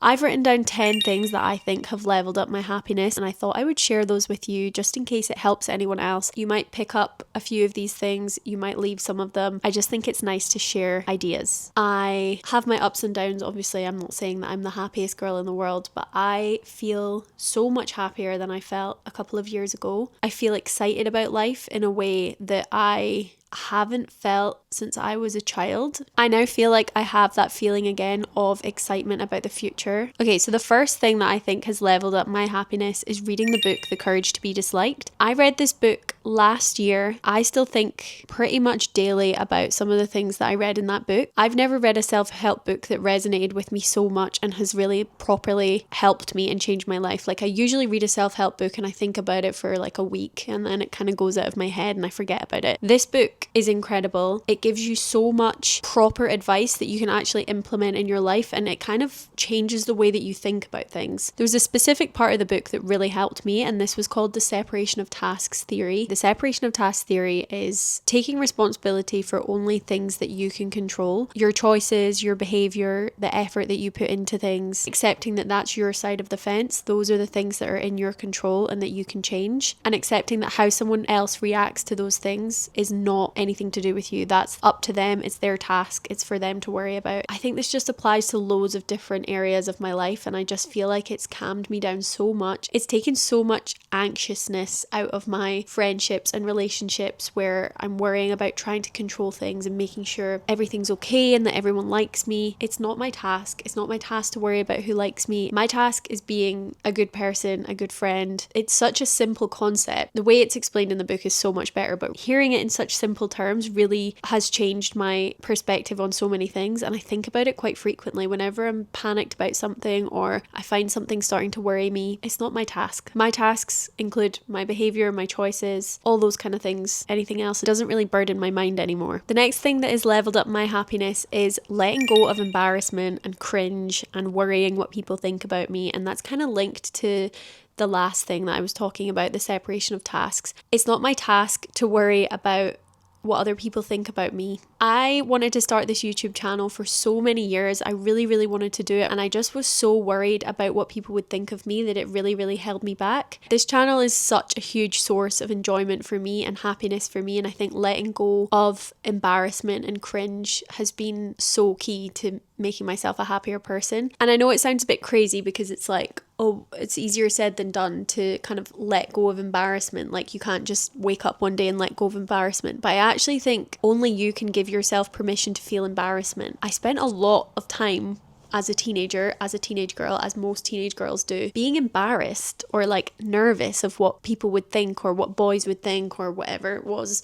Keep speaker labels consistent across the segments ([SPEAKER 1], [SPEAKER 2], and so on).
[SPEAKER 1] I've written down 10 things that I think have leveled up my happiness, and I thought I would share those with you just in case it helps anyone else. You might pick up a few of these things, you might leave some of them. I just think it's nice to share ideas. I have my ups and downs, obviously. I'm not saying that I'm the happiest girl in the world, but I feel so much happier than I felt a couple of years ago. I feel excited about life in a way that I haven't felt since I was a child. I now feel like I have that feeling again of excitement about the future. Okay, so the first thing that I think has leveled up my happiness is reading the book The Courage to Be Disliked. I read this book last year. I still think pretty much daily about some of the things that I read in that book. I've never read a self-help book that resonated with me so much and has really properly helped me and changed my life. Like, I usually read a self-help book and I think about it for like a week and then it kind of goes out of my head and I forget about it. This book is incredible. It gives you so much proper advice that you can actually implement in your life, and it kind of changes the way that you think about things. There was a specific part of the book that really helped me, and this was called the separation of tasks theory. The separation of tasks theory is taking responsibility for only things that you can control. Your choices, your behavior, the effort that you put into things, accepting that that's your side of the fence. Those are the things that are in your control and that you can change, and accepting that how someone else reacts to those things is not anything to do with you. That's up to them. It's their task. It's for them to worry about. I think this just applies to loads of different areas of my life, and I just feel like it's calmed me down so much. It's taken so much anxiousness out of my friendships and relationships where I'm worrying about trying to control things and making sure everything's okay and that everyone likes me. It's not my task. It's not my task to worry about who likes me. My task is being a good person, a good friend. It's such a simple concept. The way it's explained in the book is so much better, but hearing it in such simple terms really has changed my perspective on so many things, and I think about it quite frequently whenever I'm panicked about something or I find something starting to worry me. It's not my task. My tasks include my behavior, my choices, all those kind of things. Anything else, it doesn't really burden my mind anymore. The next thing that has leveled up my happiness is letting go of embarrassment and cringe and worrying what people think about me, and that's kind of linked to the last thing that I was talking about, the separation of tasks. It's not my task to worry about what other people think about me. I wanted to start this YouTube channel for so many years. I really wanted to do it, and I just was so worried about what people would think of me that it really held me back. This channel is such a huge source of enjoyment for me and happiness for me, and I think letting go of embarrassment and cringe has been so key to making myself a happier person. And I know it sounds a bit crazy because it's like, oh, it's easier said than done to kind of let go of embarrassment. Like, you can't just wake up one day and let go of embarrassment. But I actually think only you can give yourself permission to feel embarrassment. I spent a lot of time as a teenager, as a teenage girl, as most teenage girls do, being embarrassed or like nervous of what people would think or what boys would think or whatever it was.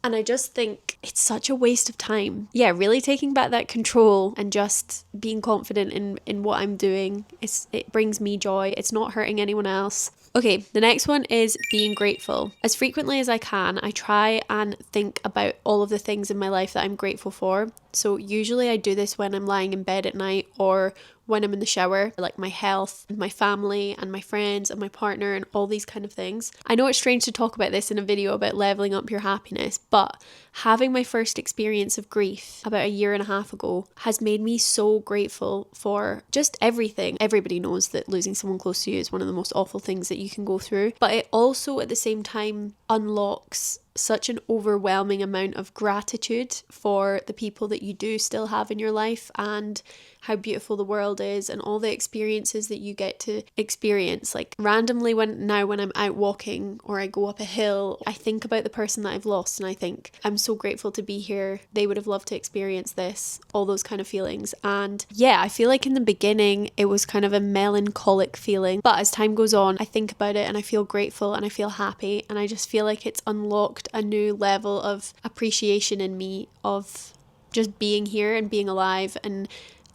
[SPEAKER 1] And I just think it's such a waste of time. Yeah, really taking back that control and just being confident in what I'm doing. It brings me joy. It's not hurting anyone else. Okay, the next one is being grateful. As frequently as I can, I try and think about all of the things in my life that I'm grateful for. So usually I do this when I'm lying in bed at night or when I'm in the shower, like my health, and my family, and my friends, and my partner, and all these kind of things. I know it's strange to talk about this in a video about leveling up your happiness, but having my first experience of grief about a year and a half ago has made me so grateful for just everything. Everybody knows that losing someone close to you is one of the most awful things that you can go through, but it also at the same time unlocks such an overwhelming amount of gratitude for the people that you do still have in your life and how beautiful the world is and all the experiences that you get to experience. Like randomly when I'm out walking or I go up a hill, I think about the person that I've lost and I think I'm so grateful to be here. They would have loved to experience this, all those kind of feelings. And yeah, I feel like in the beginning it was kind of a melancholic feeling, but as time goes on, I think about it and I feel grateful and I feel happy, and I just feel like it's unlocked a new level of appreciation in me of just being here and being alive and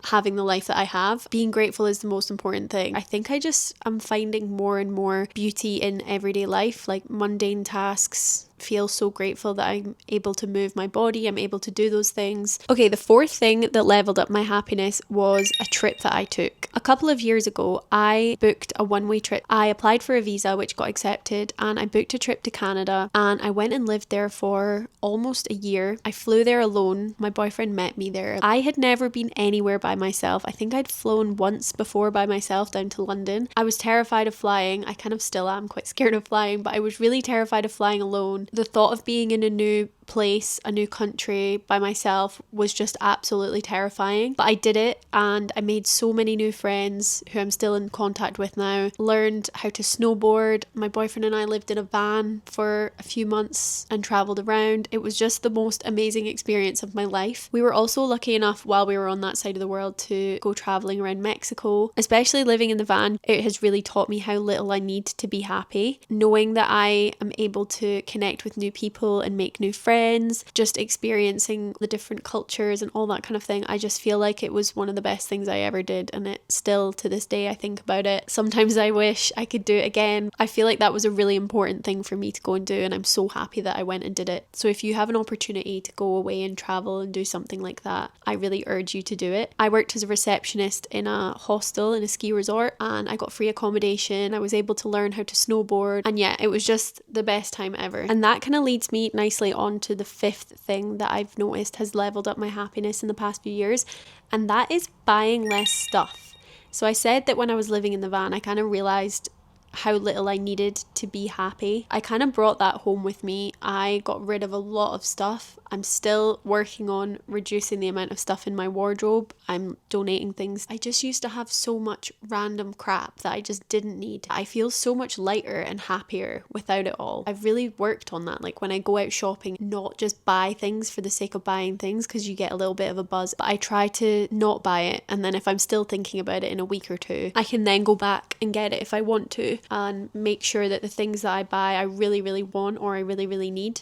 [SPEAKER 1] having the life that I have. Being grateful is the most important thing. I think I'm finding more and more beauty in everyday life, like mundane tasks, feel so grateful that I'm able to move my body, I'm able to do those things. Okay, the fourth thing that leveled up my happiness was a trip that I took. A couple of years ago, I booked a one-way trip. I applied for a visa which got accepted, and I booked a trip to Canada, and I went and lived there for almost a year. I flew there alone. My boyfriend met me there. I had never been anywhere by myself. I think I'd flown once before by myself down to London. I was terrified of flying. I kind of still am quite scared of flying, but I was really terrified of flying alone. The thought of being in a new place, a new country by myself was just absolutely terrifying. But I did it, and I made so many new friends who I'm still in contact with now. Learned how to snowboard. My boyfriend and I lived in a van for a few months and travelled around. It was just the most amazing experience of my life. We were also lucky enough while we were on that side of the world to go travelling around Mexico. Especially living in the van, it has really taught me how little I need to be happy. Knowing that I am able to connect with new people and make new friends, just experiencing the different cultures and all that kind of thing, I just feel like it was one of the best things I ever did, and it still to this day I think about it. Sometimes I wish I could do it again. I feel like that was a really important thing for me to go and do, and I'm so happy that I went and did it. So if you have an opportunity to go away and travel and do something like that, I really urge you to do it. I worked as a receptionist in a hostel in a ski resort, and I got free accommodation. I was able to learn how to snowboard, and yeah, it was just the best time ever. And that kind of leads me nicely on to the fifth thing that I've noticed has leveled up my happiness in the past few years, and that is buying less stuff. So I said that when I was living in the van, I kind of realised how little I needed to be happy. I kind of brought that home with me. I got rid of a lot of stuff. I'm still working on reducing the amount of stuff in my wardrobe. I'm donating things. I just used to have so much random crap that I just didn't need. I feel so much lighter and happier without it all. I've really worked on that. Like when I go out shopping, not just buy things for the sake of buying things because you get a little bit of a buzz, but I try to not buy it. And then if I'm still thinking about it in a week or two, I can then go back and get it if I want to, and make sure that the things that I buy I really, really want or I really, really need.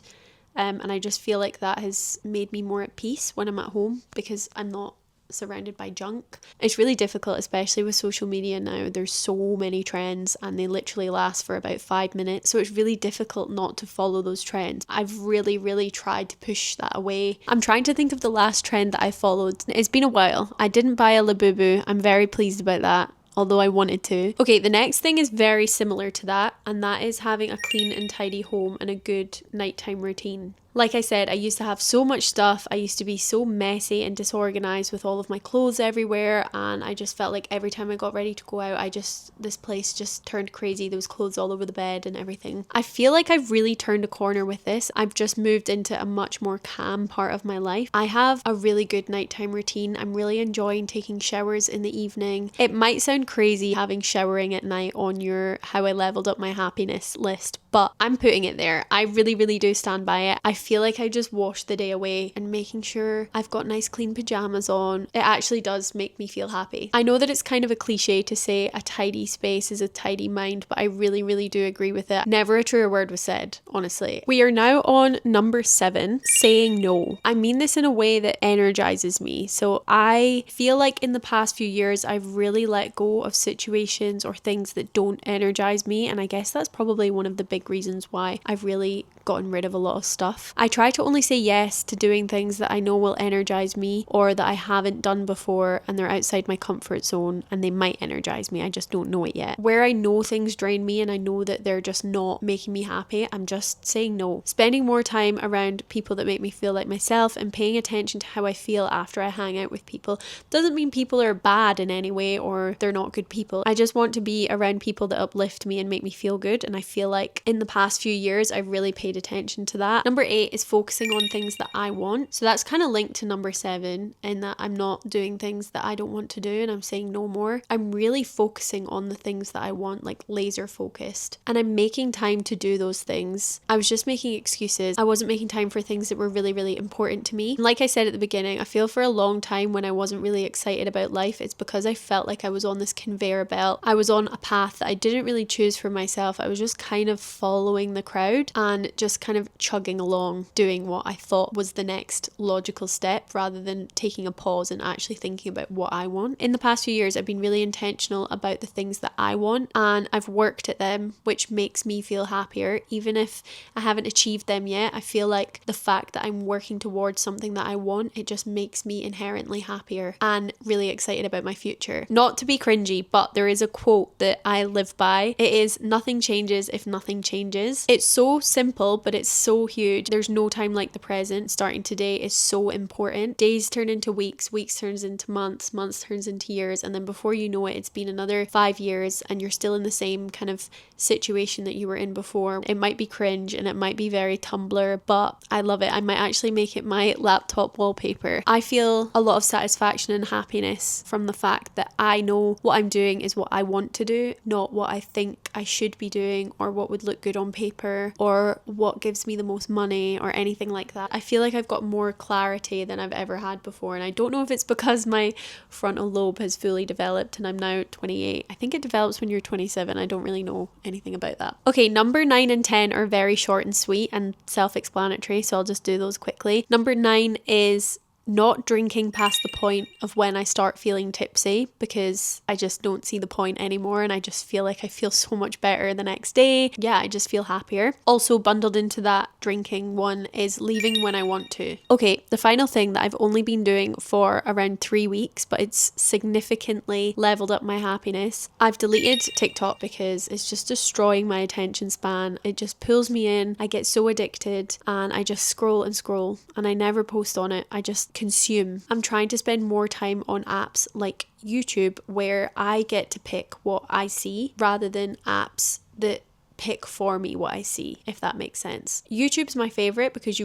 [SPEAKER 1] And I just feel like that has made me more at peace when I'm at home because I'm not surrounded by junk. It's really difficult, especially with social media now. There's so many trends and they literally last for about 5 minutes. So it's really difficult not to follow those trends. I've really, really tried to push that away. I'm trying to think of the last trend that I followed. It's been a while. I didn't buy a Labubu. I'm very pleased about that, although I wanted to. Okay, the next thing is very similar to that, and that is having a clean and tidy home and a good nighttime routine. Like I said, I used to have so much stuff. I used to be so messy and disorganized with all of my clothes everywhere, and I just felt like every time I got ready to go out, this place just turned crazy. There was clothes all over the bed and everything. I feel like I've really turned a corner with this. I've just moved into a much more calm part of my life. I have a really good nighttime routine. I'm really enjoying taking showers in the evening. It might sound crazy having showering at night on your how I leveled up my happiness list, but I'm putting it there. I really, really do stand by it. I feel like I just wash the day away, and making sure I've got nice clean pajamas on, it actually does make me feel happy. I know that it's kind of a cliche to say a tidy space is a tidy mind, but I really, really do agree with it. Never a truer word was said, honestly. We are now on number 7, saying no. I mean this in a way that energizes me. So I feel like in the past few years, I've really let go of situations or things that don't energize me, and I guess that's probably one of the big reasons why I've really gotten rid of a lot of stuff. I try to only say yes to doing things that I know will energize me or that I haven't done before and they're outside my comfort zone and they might energize me. I just don't know it yet. Where I know things drain me and I know that they're just not making me happy, I'm just saying no. Spending more time around people that make me feel like myself and paying attention to how I feel after I hang out with people doesn't mean people are bad in any way or they're not good people. I just want to be around people that uplift me and make me feel good, and I feel like in the past few years I've really paid attention to that. Number 8 is focusing on things that I want. So that's kind of linked to number 7 in that I'm not doing things that I don't want to do and I'm saying no more. I'm really focusing on the things that I want, like laser focused, and I'm making time to do those things. I was just making excuses. I wasn't making time for things that were really, really important to me. And like I said at the beginning, I feel for a long time when I wasn't really excited about life, it's because I felt like I was on this conveyor belt. I was on a path that I didn't really choose for myself. I was just kind of following the crowd and just kind of chugging along, doing what I thought was the next logical step rather than taking a pause and actually thinking about what I want. In the past few years, I've been really intentional about the things that I want, and I've worked at them, which makes me feel happier. Even if I haven't achieved them yet, I feel like the fact that I'm working towards something that I want, it just makes me inherently happier and really excited about my future. Not to be cringy, but there is a quote that I live by. It is, nothing changes if nothing changes. It's so simple, but it's so huge. There's no time like the present. Starting today is so important. Days turn into weeks, weeks turns into months, months turns into years, and then before you know it, it's been another 5 years and you're still in the same kind of situation that you were in before. It might be cringe and it might be very Tumblr, but I love it. I might actually make it my laptop wallpaper. I feel a lot of satisfaction and happiness from the fact that I know what I'm doing is what I want to do, not what I think I should be doing or what would look good on paper or what gives me the most money or anything like that. I feel like I've got more clarity than I've ever had before, and I don't know if it's because my frontal lobe has fully developed and I'm now 28. I think it develops when you're 27. I don't really know anything about that. Okay, number 9 and 10 are very short and sweet and self-explanatory, so I'll just do those quickly. Number 9 is not drinking past the point of when I start feeling tipsy, because I just don't see the point anymore and I just feel like I feel so much better the next day. Yeah, I just feel happier. Also bundled into that drinking one is leaving when I want to. Okay, the final thing that I've only been doing for around 3 weeks, but it's significantly leveled up my happiness. I've deleted TikTok because it's just destroying my attention span. It just pulls me in. I get so addicted and I just scroll and scroll and I never post on it. I just consume. I'm trying to spend more time on apps like YouTube where I get to pick what I see rather than apps that pick for me what I see, if that makes sense. YouTube's my favorite because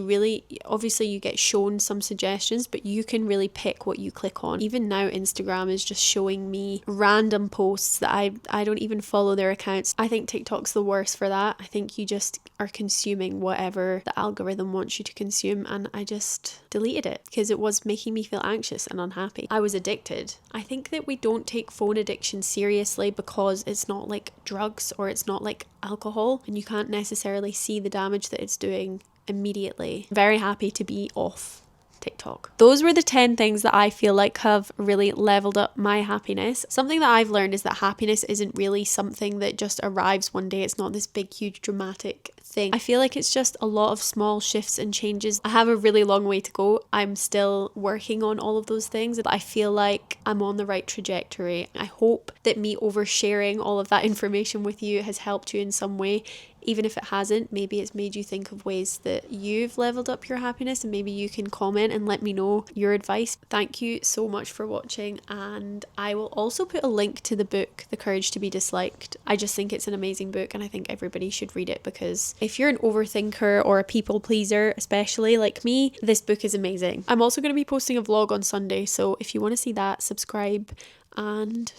[SPEAKER 1] obviously you get shown some suggestions, but you can really pick what you click on. Even now Instagram is just showing me random posts that I don't even follow their accounts. I think TikTok's the worst for that. I think you just are consuming whatever the algorithm wants you to consume, and I just deleted it because it was making me feel anxious and unhappy. I was addicted. I think that we don't take phone addiction seriously because it's not like drugs or it's not like alcohol, and you can't necessarily see the damage that it's doing immediately. Very happy to be off TikTok. Those were the 10 things that I feel like have really leveled up my happiness. Something that I've learned is that happiness isn't really something that just arrives one day. It's not this big, huge, dramatic thing. I feel like it's just a lot of small shifts and changes. I have a really long way to go. I'm still working on all of those things, but I feel like I'm on the right trajectory. I hope that me oversharing all of that information with you has helped you in some way. Even if it hasn't, maybe it's made you think of ways that you've leveled up your happiness, and maybe you can comment and let me know your advice. Thank you so much for watching, and I will also put a link to the book, The Courage to be Disliked. I just think it's an amazing book and I think everybody should read it, because if you're an overthinker or a people pleaser, especially like me, this book is amazing. I'm also going to be posting a vlog on Sunday, so if you want to see that, subscribe, and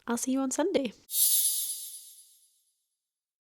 [SPEAKER 1] I'll see you on Sunday.